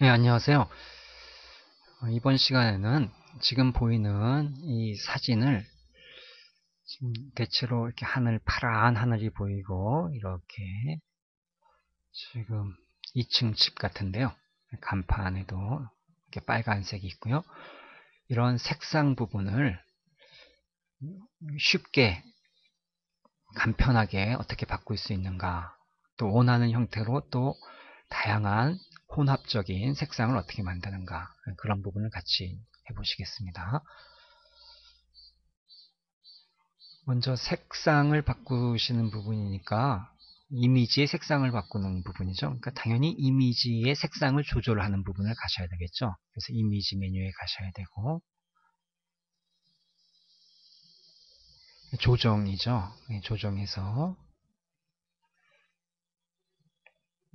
네, 안녕하세요. 이번 시간에는 지금 보이는 이 사진을 지금 대체로 이렇게 파란 하늘이 보이고 이렇게 지금 2층 집 같은데요. 간판에도 이렇게 빨간색이 있고요. 이런 색상 부분을 쉽게 간편하게 어떻게 바꿀 수 있는가, 또 원하는 형태로 또 다양한 혼합적인 색상을 어떻게 만드는가, 그런 부분을 같이 해보시겠습니다. 먼저 색상을 바꾸시는 부분이니까 이미지의 색상을 바꾸는 부분이죠. 그러니까 당연히 이미지의 색상을 조절하는 부분을 가셔야 되겠죠. 그래서 이미지 메뉴에 가셔야 되고, 조정이죠. 조정에서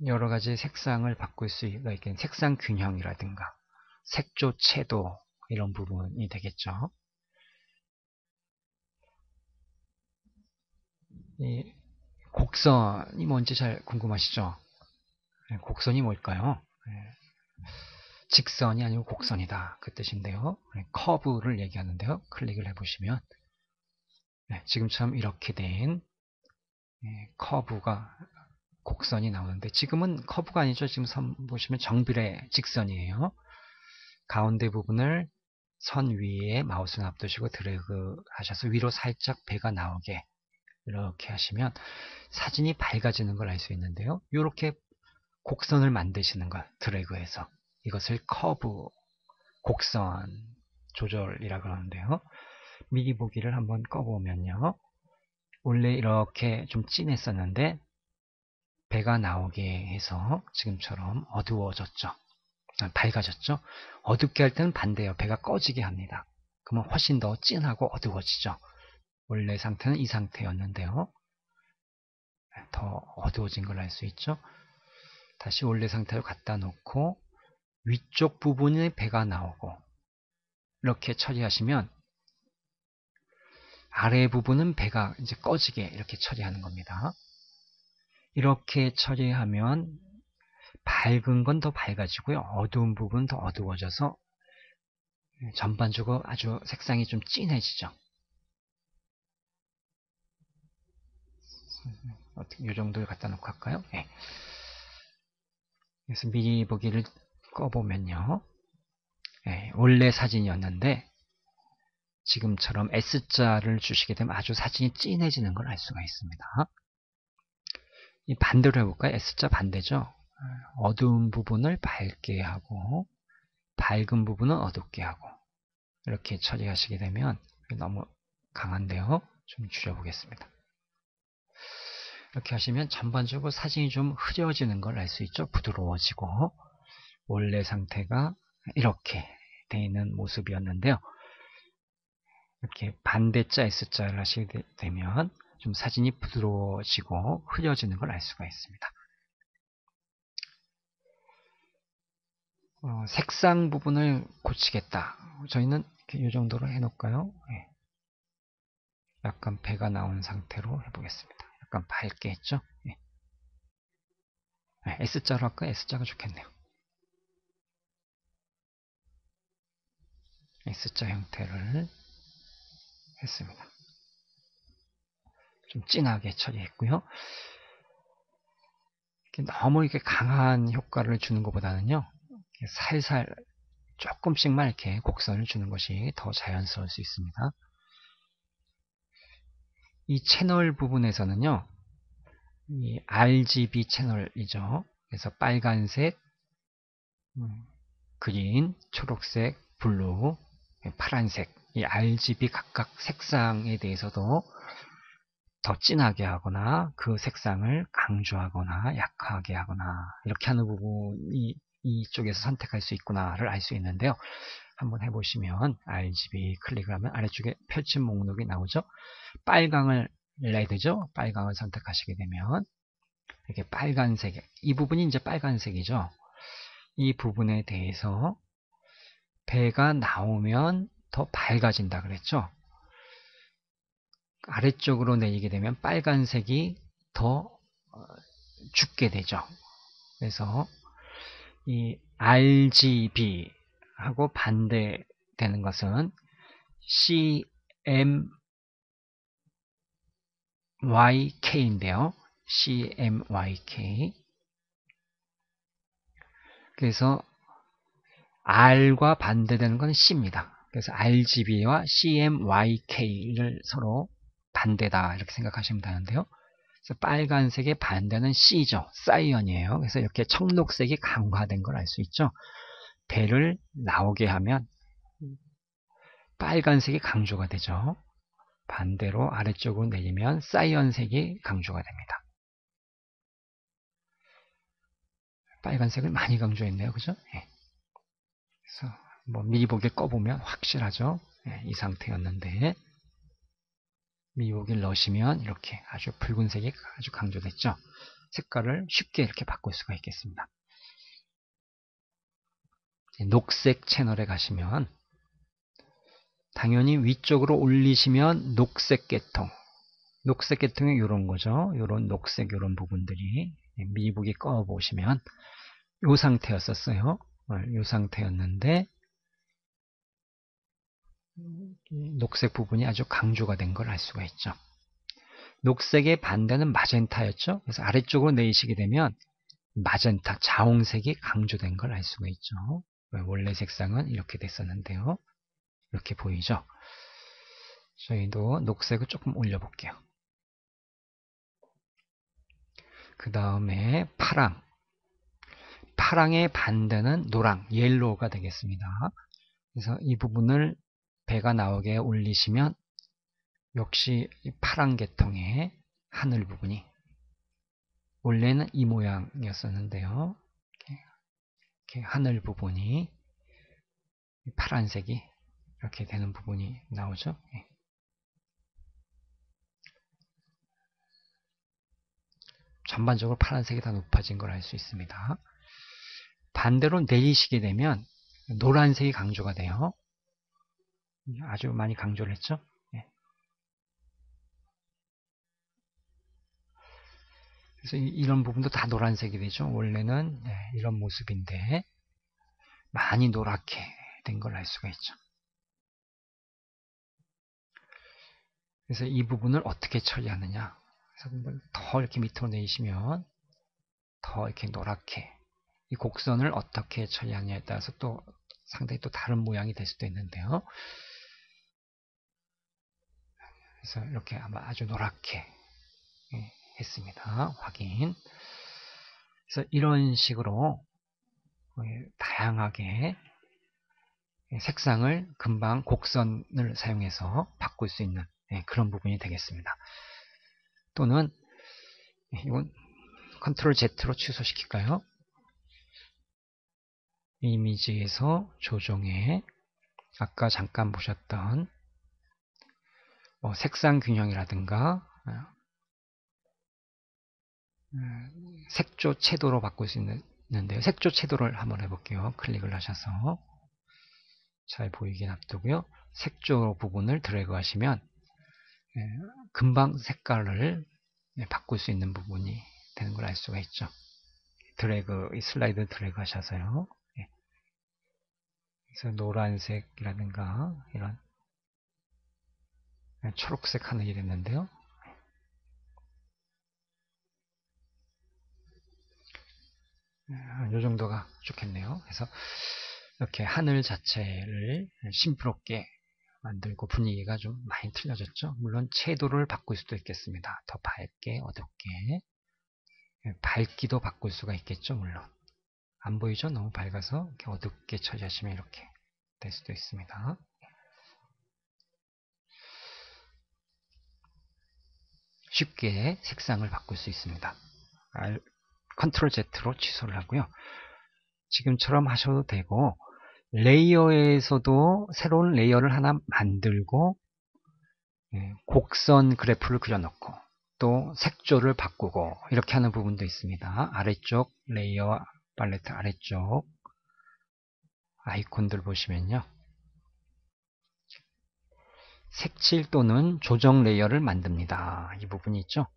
여러 가지 색상을 바꿀 수가 있겠는 색상 균형이라든가 색조 채도, 이런 부분이 되겠죠. 이 곡선이 뭔지 잘 궁금하시죠? 곡선이 뭘까요? 직선이 아니고 곡선이다, 그 뜻인데요. 커브를 얘기하는데요. 클릭을 해보시면 지금처럼 이렇게 된 커브가, 곡선이 나오는데, 지금은 커브가 아니죠. 지금 선 보시면 정비례 직선이에요. 가운데 부분을 선 위에 마우스를 놔두시고 드래그 하셔서 위로 살짝 배가 나오게 이렇게 하시면 사진이 밝아지는 걸 알 수 있는데요. 이렇게 곡선을 만드시는 걸 드래그해서, 이것을 커브, 곡선 조절이라 그러는데요. 미리 보기를 한번 꺼보면요. 원래 이렇게 좀 진했었는데 배가 나오게 해서 지금처럼 어두워졌죠. 밝아졌죠. 어둡게 할 때는 반대예요. 배가 꺼지게 합니다. 그러면 훨씬 더 진하고 어두워지죠. 원래 상태는 이 상태였는데요. 더 어두워진 걸 알 수 있죠. 다시 원래 상태로 갖다 놓고 위쪽 부분에 배가 나오고 이렇게 처리하시면 아래 부분은 배가 이제 꺼지게 이렇게 처리하는 겁니다. 이렇게 처리하면 밝은 건 더 밝아지고요. 어두운 부분은 더 어두워져서 전반적으로 아주 색상이 좀 진해지죠. 어떻게 이 정도를 갖다 놓고 할까요? 네. 그래서 미리 보기를 꺼보면요. 네, 원래 사진이었는데 지금처럼 S자를 주시게 되면 아주 사진이 진해지는 걸 알 수가 있습니다. 이 반대로 해볼까요? S자 반대죠. 어두운 부분을 밝게 하고 밝은 부분은 어둡게 하고 이렇게 처리하시게 되면, 너무 강한데요. 좀 줄여보겠습니다. 이렇게 하시면 전반적으로 사진이 좀 흐려지는 걸 알 수 있죠. 부드러워지고 원래 상태가 이렇게 되어 있는 모습이었는데요. 이렇게 반대자 S자를 하시게 되면 좀 사진이 부드러워지고 흐려지는 걸 알 수가 있습니다. 색상 부분을 고치겠다. 저희는 이 정도로 해놓을까요? 네. 약간 배가 나온 상태로 해보겠습니다. 약간 밝게 했죠? 네. S자로 할까요? S자가 좋겠네요. S자 형태를 했습니다. 좀 진하게 처리했고요. 너무 이렇게 강한 효과를 주는 것보다는요, 살살 조금씩만 이렇게 곡선을 주는 것이 더 자연스러울 수 있습니다. 이 채널 부분에서는요, 이 RGB 채널이죠. 그래서 빨간색, 그린, 초록색, 블루, 파란색, 이 RGB 각각 색상에 대해서도 더 진하게 하거나 그 색상을 강조하거나 약하게 하거나 이렇게 하는 부분이 이쪽에서 선택할 수 있구나를 알 수 있는데요. 한번 해보시면 RGB 클릭을 하면 아래쪽에 펼침 목록이 나오죠. 빨강을 레드죠. 빨강을 선택하시게 되면 이렇게 빨간색, 이 부분이 이제 빨간색이죠. 이 부분에 대해서 배가 나오면 더 밝아진다 그랬죠. 아래쪽으로 내리게 되면 빨간색이 더 죽게 되죠. 그래서 이 RGB하고 반대되는 것은 CMYK인데요. CMYK. 그래서 R과 반대되는 건 C입니다. 그래서 RGB와 CMYK를 서로 반대다 이렇게 생각하시면 되는데요. 그래서 빨간색의 반대는 C죠. 사이언이에요. 그래서 이렇게 청록색이 강화된 걸 알 수 있죠. 배를 나오게 하면 빨간색이 강조가 되죠. 반대로 아래쪽으로 내리면 사이언색이 강조가 됩니다. 빨간색을 많이 강조했네요. 그죠? 예. 그래서 뭐 미리 보기를 꺼보면 확실하죠. 예, 이 상태였는데 미리 보기를 넣으시면 이렇게 아주 붉은색이 아주 강조됐죠. 색깔을 쉽게 이렇게 바꿀 수가 있겠습니다. 녹색 채널에 가시면 당연히 위쪽으로 올리시면 녹색 계통. 녹색 계통이 이런 거죠. 이런 녹색 이런 부분들이 미리 보기 꺼 보시면 이 상태였었어요. 이 상태였는데 녹색 부분이 아주 강조가 된 걸 알 수가 있죠. 녹색의 반대는 마젠타였죠. 그래서 아래쪽으로 내리시게 되면 마젠타, 자홍색이 강조된 걸 알 수가 있죠. 원래 색상은 이렇게 됐었는데요. 이렇게 보이죠. 저희도 녹색을 조금 올려볼게요. 그 다음에 파랑. 파랑의 반대는 노랑, 옐로우가 되겠습니다. 그래서 이 부분을 배가 나오게 올리시면 역시 파란 계통의 하늘 부분이 원래는 이 모양이었었는데요. 이렇게 하늘 부분이 파란색이 이렇게 되는 부분이 나오죠. 전반적으로 파란색이 다 높아진 걸 알 수 있습니다. 반대로 내리시게 되면 노란색이 강조가 돼요. 아주 많이 강조를 했죠. 그래서 이런 부분도 다 노란색이 되죠. 원래는 이런 모습인데 많이 노랗게 된 걸 알 수가 있죠. 그래서 이 부분을 어떻게 처리하느냐. 그래서 더 이렇게 밑으로 내리시면 더 이렇게 노랗게 이 곡선을 어떻게 처리하느냐에 따라서 또 상당히 또 다른 모양이 될 수도 있는데요. 그래서 이렇게 아마 아주 노랗게 했습니다. 확인. 그래서 이런 식으로 다양하게 색상을 금방 곡선을 사용해서 바꿀 수 있는 그런 부분이 되겠습니다. 또는 이건 컨트롤 Z로 취소시킬까요? 이미지에서 조정에 아까 잠깐 보셨던 색상 균형이라든가 색조 채도로 바꿀 수 있는데요. 색조 채도를 한번 해볼게요. 클릭을 하셔서 잘 보이게 놔두고요. 색조 부분을 드래그 하시면 금방 색깔을 바꿀 수 있는 부분이 되는 걸 알 수가 있죠. 드래그, 이 슬라이드 드래그 하셔서요. 그래서 노란색이라든가 이런 초록색 하늘이 됐는데요. 이 정도가 좋겠네요. 그래서 이렇게 하늘 자체를 심플롭게 만들고 분위기가 좀 많이 틀려졌죠. 물론 채도를 바꿀 수도 있겠습니다. 더 밝게, 어둡게. 밝기도 바꿀 수가 있겠죠. 물론. 안 보이죠? 너무 밝아서 이렇게 어둡게 처리하시면 이렇게 될 수도 있습니다. 쉽게 색상을 바꿀 수 있습니다. 컨트롤 Z로 취소를 하고요. 지금처럼 하셔도 되고 레이어에서도 새로운 레이어를 하나 만들고 곡선 그래프를 그려놓고 또 색조를 바꾸고 이렇게 하는 부분도 있습니다. 아래쪽 레이어 팔레트 아래쪽 아이콘들 보시면요. 색칠 또는 조정 레이어를 만듭니다. 이 부분이 있죠.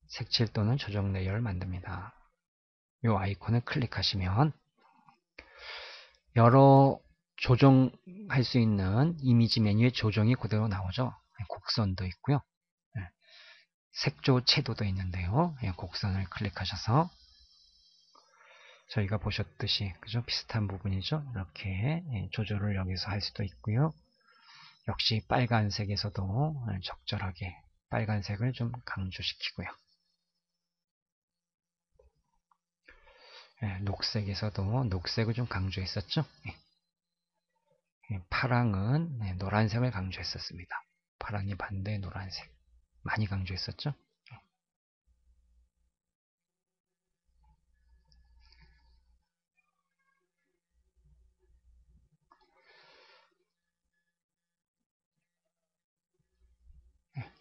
색칠 또는 조정 레이어를 만듭니다. 이 아이콘을 클릭하시면 여러 조정할 수 있는 이미지 메뉴의 조정이 그대로 나오죠. 곡선도 있고요. 색조 채도도 있는데요. 곡선을 클릭하셔서 저희가 보셨듯이 그죠? 비슷한 부분이죠. 이렇게 조절을 여기서 할 수도 있고요. 역시 빨간색에서도 적절하게 빨간색을 좀 강조시키고요. 녹색에서도 녹색을 좀 강조했었죠. 파랑은 노란색을 강조했었습니다. 파랑이 반대 노란색 많이 강조했었죠.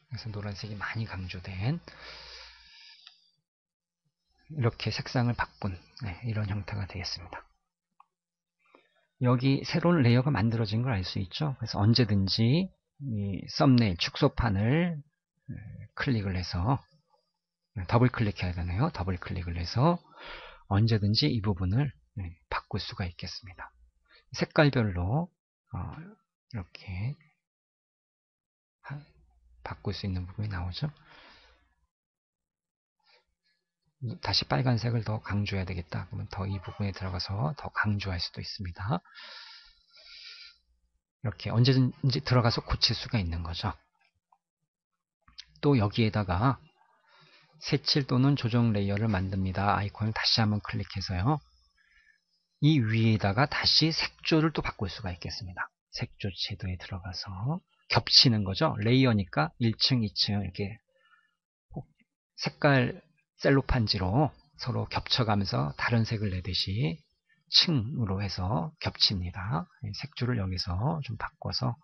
그래서 노란색이 많이 강조된 이렇게 색상을 바꾼 이런 형태가 되겠습니다. 여기 새로운 레이어가 만들어진 걸 알 수 있죠. 그래서 언제든지 이 썸네일 축소판을 클릭을 해서 더블 클릭해야 되네요. 더블 클릭을 해서 언제든지 이 부분을 바꿀 수가 있겠습니다. 색깔별로 이렇게 바꿀 수 있는 부분이 나오죠. 다시 빨간색을 더 강조해야 되겠다. 그러면 더 이 부분에 들어가서 더 강조할 수도 있습니다. 이렇게 언제든지 들어가서 고칠 수가 있는 거죠. 또 여기에다가 색칠 또는 조정 레이어를 만듭니다. 아이콘을 다시 한번 클릭해서요. 이 위에다가 다시 색조를 또 바꿀 수가 있겠습니다. 색조 채도에 들어가서 겹치는 거죠. 레이어니까 1층, 2층 이렇게 색깔 셀로판지로 서로 겹쳐가면서 다른 색을 내듯이 층으로 해서 겹칩니다. 색조를 여기서 좀 바꿔서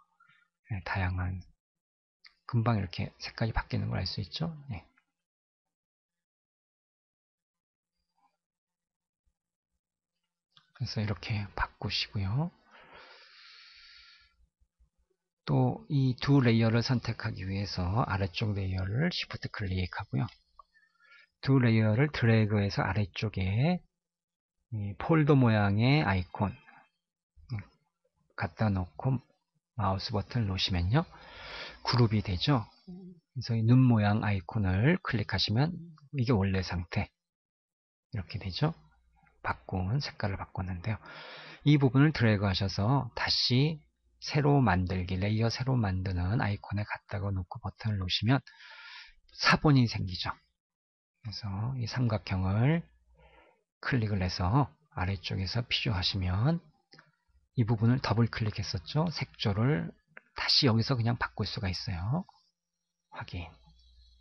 다양한 금방 이렇게 색깔이 바뀌는 걸 알 수 있죠. 그래서 이렇게 바꾸시고요. 또 이 두 레이어를 선택하기 위해서 아래쪽 레이어를 Shift 클릭하고요. 두 레이어를 드래그해서 아래쪽에 폴더 모양의 아이콘 갖다 놓고 마우스 버튼을 놓으시면요. 그룹이 되죠. 그래서 이 눈 모양 아이콘을 클릭하시면 이게 원래 상태 이렇게 되죠. 바꾼 색깔을 바꿨는데요. 이 부분을 드래그 하셔서 다시 새로 만들기, 레이어 새로 만드는 아이콘에 갖다가 놓고 버튼을 놓으시면 사본이 생기죠. 그래서 이 삼각형을 클릭을 해서 아래쪽에서 필요하시면 이 부분을 더블 클릭했었죠. 색조를 다시 여기서 그냥 바꿀 수가 있어요. 확인.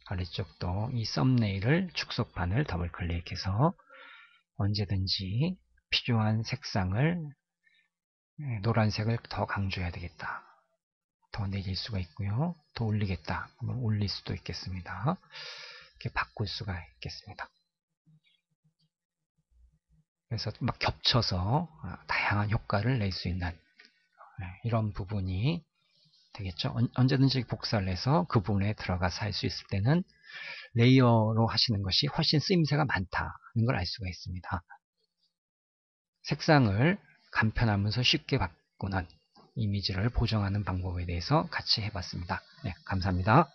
아래쪽도 이 썸네일을 축소판을 더블 클릭해서 언제든지 필요한 색상을 노란색을 더 강조해야 되겠다. 더 내릴 수가 있고요. 더 올리겠다. 그러면 올릴 수도 있겠습니다. 이렇게 바꿀 수가 있겠습니다. 그래서 막 겹쳐서 다양한 효과를 낼 수 있는 이런 부분이 되겠죠. 언제든지 복사를 해서 그 부분에 들어가서 할 수 있을 때는 레이어로 하시는 것이 훨씬 쓰임새가 많다는 걸 알 수가 있습니다. 색상을 간편하면서 쉽게 바꾸는 이미지를 보정하는 방법에 대해서 같이 해봤습니다. 감사합니다.